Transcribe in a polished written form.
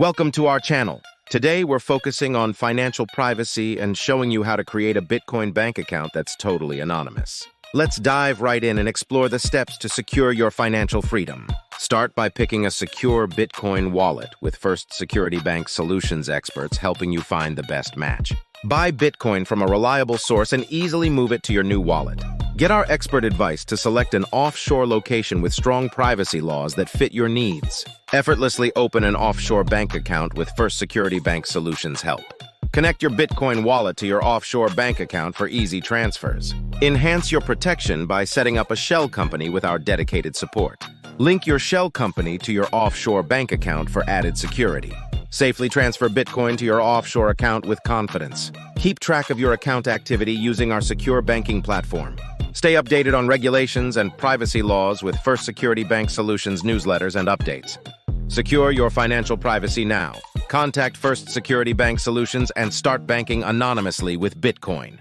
Welcome to our channel. Today we're focusing on financial privacy and showing you how to create a Bitcoin bank account that's totally anonymous. Let's dive right in and explore the steps to secure your financial freedom. Start by picking a secure Bitcoin wallet with First Security Bank Solutions experts helping you find the best match. Buy Bitcoin from a reliable source and easily move it to your new wallet. Get our expert advice to select an offshore location with strong privacy laws that fit your needs. Effortlessly open an offshore bank account with First Security Bank Solutions help. Connect your Bitcoin wallet to your offshore bank account for easy transfers. Enhance your protection by setting up a shell company with our dedicated support. Link your shell company to your offshore bank account for added security. Safely transfer Bitcoin to your offshore account with confidence. Keep track of your account activity using our secure banking platform. Stay updated on regulations and privacy laws with First Security Bank Solutions newsletters and updates. Secure your financial privacy now. Contact First Security Bank Solutions and start banking anonymously with Bitcoin.